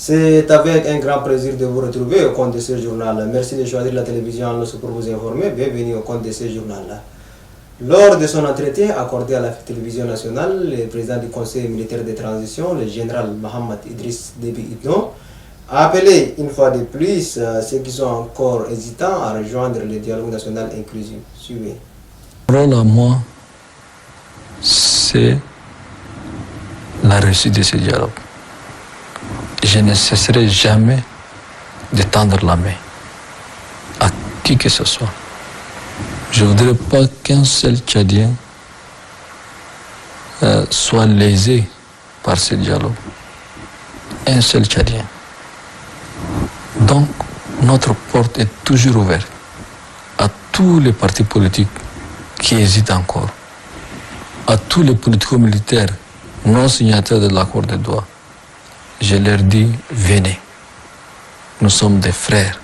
C'est avec un grand plaisir de vous retrouver au compte de ce journal. Merci de choisir la télévision en pour vous informer. Bienvenue au compte de ce journal. Lors de son entretien accordé à la télévision nationale, le président du Conseil militaire de transition, le général Mohamed Idriss Déby Itno, a appelé une fois de plus ceux qui sont encore hésitants à rejoindre le dialogue national inclusif. Suivez. Mon rôle à moi, c'est la réussite de ce dialogue. Je ne cesserai jamais de tendre la main à qui que ce soit. Je ne voudrais pas qu'un seul Tchadien soit lésé par ce dialogue. Un seul Tchadien. Donc, notre porte est toujours ouverte à tous les partis politiques qui hésitent encore, à tous les politico-militaires non signataires de l'accord de Doha. Je leur dis, venez, nous sommes des frères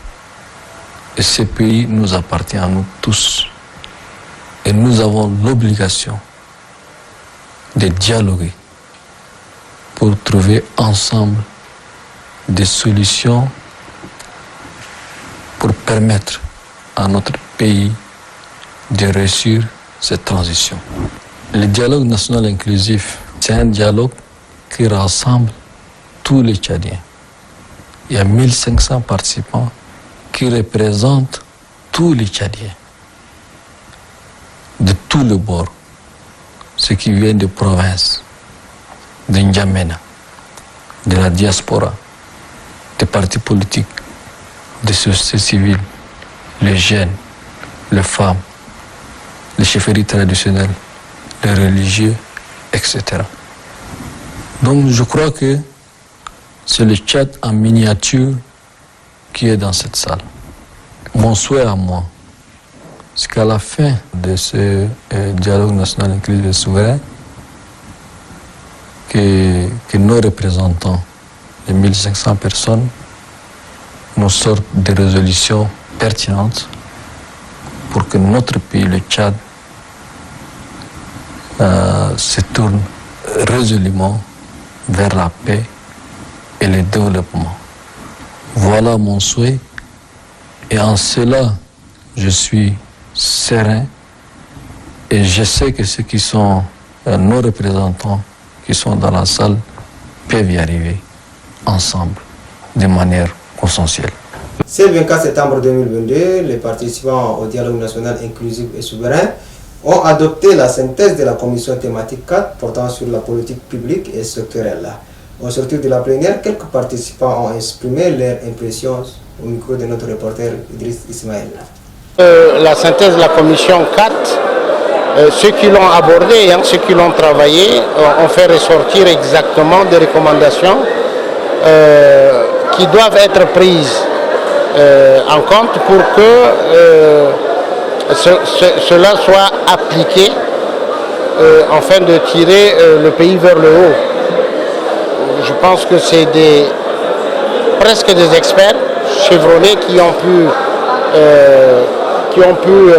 et ce pays nous appartient à nous tous et nous avons l'obligation de dialoguer pour trouver ensemble des solutions pour permettre à notre pays de réussir cette transition. Le dialogue national inclusif, c'est un dialogue qui rassemble tous les Tchadiens. Il y a 1500 participants qui représentent tous les Tchadiens, de tous les bords, ceux qui viennent de province, de N'Djamena, de la diaspora, des partis politiques, des sociétés civiles, les jeunes, les femmes, les chefferies traditionnelles, les religieux, etc. Donc je crois que c'est le Tchad en miniature qui est dans cette salle. Mon souhait à moi, c'est qu'à la fin de ce dialogue national inclusif et souverain, que nos représentants, les 1500 personnes, nous sortent des résolutions pertinentes pour que notre pays, le Tchad, se tourne résolument vers la paix et le développement. Voilà mon souhait et en cela je suis serein et je sais que ceux qui sont nos représentants qui sont dans la salle peuvent y arriver ensemble de manière consensuelle. Ce 24 septembre 2022, les participants au dialogue national inclusif et souverain ont adopté la synthèse de la commission thématique 4 portant sur la politique publique et sectorielle. Au sortir de la plénière, quelques participants ont exprimé leurs impressions au micro de notre reporter Idriss Ismaël. La synthèse de la commission 4, ceux qui l'ont abordé, ceux qui l'ont travaillé, ont fait ressortir exactement des recommandations qui doivent être prises en compte pour que cela soit appliqué afin de tirer le pays vers le haut. Je pense que c'est presque des experts chevronnés qui ont pu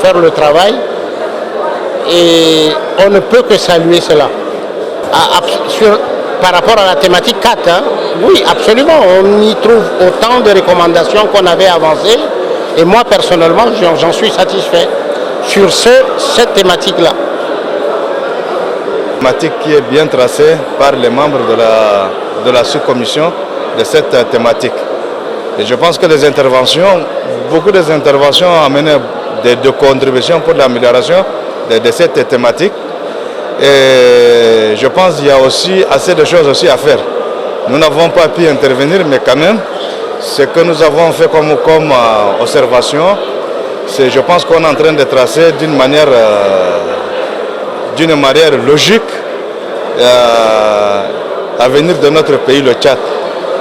faire le travail et on ne peut que saluer cela. Par rapport à la thématique 4, oui, absolument, on y trouve autant de recommandations qu'on avait avancées et moi personnellement j'en suis satisfait sur cette thématique-là. Thématique qui est bien tracée par les membres de la sous-commission de cette thématique. Et je pense que beaucoup des interventions ont amené de contributions pour l'amélioration de cette thématique. Et je pense qu'il y a aussi assez de choses aussi à faire. Nous n'avons pas pu intervenir, mais quand même, ce que nous avons fait comme observation, c'est, je pense qu'on est en train de tracer d'une manière logique l'avenir de notre pays, le Tchad,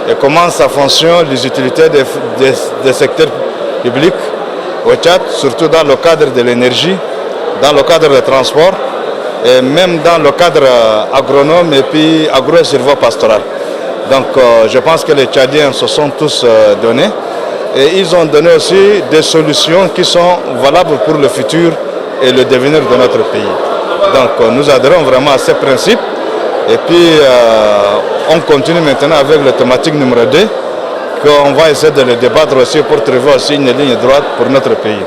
et comment ça fonctionne, les utilités des secteurs publics au Tchad, surtout dans le cadre de l'énergie, dans le cadre des transports, et même dans le cadre agronome et puis agro- et silvopastoral. Donc je pense que les Tchadiens se sont tous donnés et ils ont donné aussi des solutions qui sont valables pour le futur et le devenir de notre pays. Donc nous adhérons vraiment à ces principes Et puis on continue maintenant avec la thématique numéro 2, qu'on va essayer de le débattre aussi pour trouver aussi une ligne droite pour notre pays.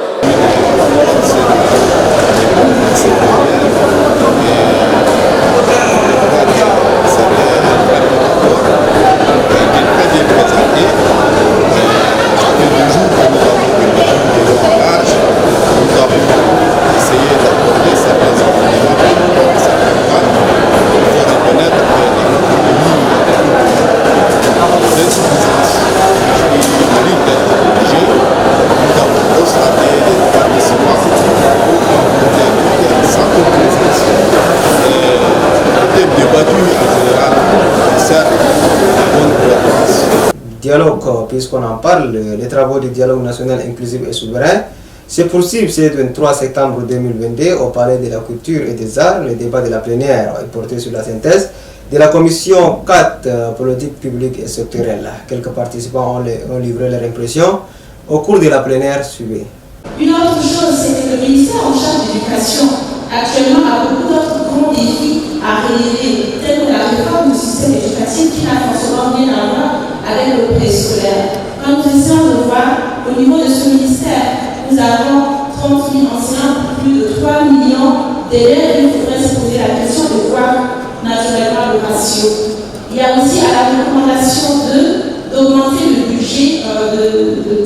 Dialogue, puisqu'on en parle, les travaux du dialogue national inclusif et souverain se poursuivent ce 23 septembre 2022 au Palais de la Culture et des Arts. Le débat de la plénière est porté sur la synthèse de la commission 4 politique publique et sectorielle. Quelques participants ont livré leur impression au cours de la plénière suivie. Une autre chose, c'est que le ministère en charge de l'éducation actuellement a beaucoup d'autres grands défis à relever, tels que la réforme du système éducatif qui n'a forcément rien à voir avec le préscolaire. Quand nous essayons de voir au niveau de ce ministère, nous avons 30 000 enseignants, plus de 3 millions d'élèves. Il faudrait se poser la question de voir naturellement le ratio. Il y a aussi à la recommandation d'augmenter le budget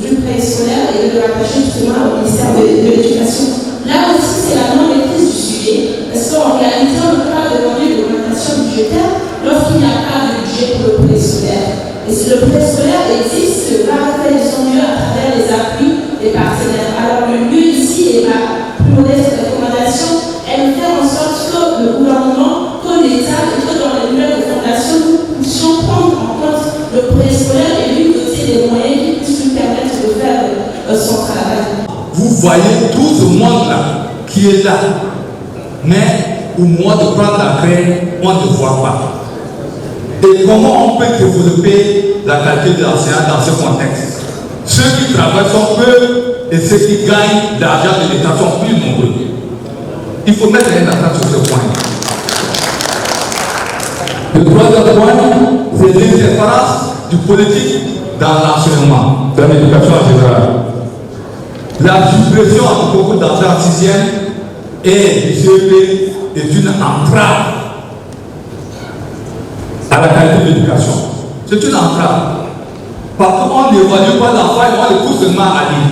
du préscolaire et de le rattacher justement au ministère de l'Éducation. Là aussi, c'est la non-maîtrise du sujet, parce qu'en réalité, on ne peut pas demander l'augmentation budgétaire lorsqu'il n'y a pas de budget pour le préscolaire. Et si le préscolaire existe, va faire son mieux à travers les appuis des partenaires. Alors le lieu ici est ma plus modeste recommandation, est de faire en sorte que le gouvernement, que l'État et que dans les nouvelles fondations, nous puissions prendre en compte le préscolaire et lui doter des moyens qui puissent lui permettre de faire son travail. Vous voyez tout ce monde-là qui est là, mais au moment de prendre la craie, on ne voit pas. Et comment on peut développer la qualité de l'enseignant dans ce contexte? Ceux qui travaillent sont peu et ceux qui gagnent l'argent de l'État sont plus nombreux. Il faut mettre un accent sur ce point. Le troisième point, c'est l'interférence du politique dans l'enseignement, dans l'éducation en général. La suppression de beaucoup d'entrées en 6e et du CEP est une entrave à la qualité de l'éducation. C'est une entrave. Parce qu'on n'évalue pas l'enfant et on le pousse seulement à lire.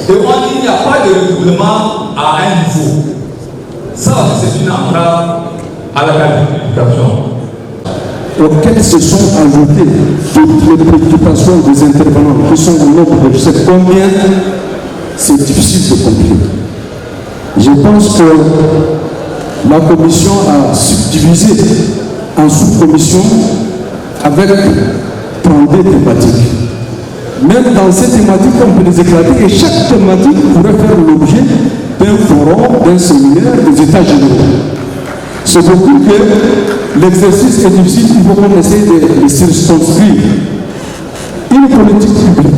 Et on dit qu'il n'y a pas de redoublement à un niveau. Ça aussi, c'est une entrave à la qualité de l'éducation. Auxquelles se sont ajoutées toutes les préoccupations des intervenants qui sont au nombre de je sais combien, c'est difficile de comprendre. Je pense que la commission a subdivisé en sous-commission avec 32 thématiques. Même dans ces thématiques, on peut les éclater et chaque thématique pourrait faire l'objet d'un forum, d'un séminaire, des états généraux. C'est beaucoup que l'exercice est difficile, il faut qu'on essaie de circonscrire. Une politique publique,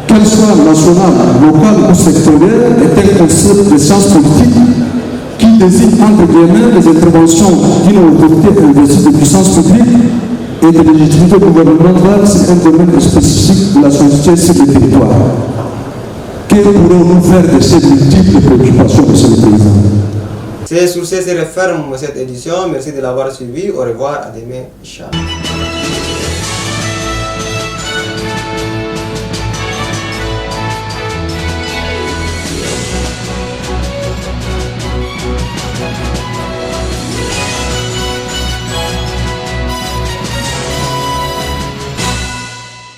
qu'elle soit nationale, locale ou sectorielle, est un concept de science politique qui désigne entre guillemets les interventions d'une autorité investie de puissance publique et de légitimité gouvernementale sur un domaine spécifique de la société sur le territoire. Que pourrons-nous faire de ces multiples préoccupations, Monsieur le Président? C'est sur ce que se referme cette édition. Merci de l'avoir suivi. Au revoir. À demain. Inch'Allah.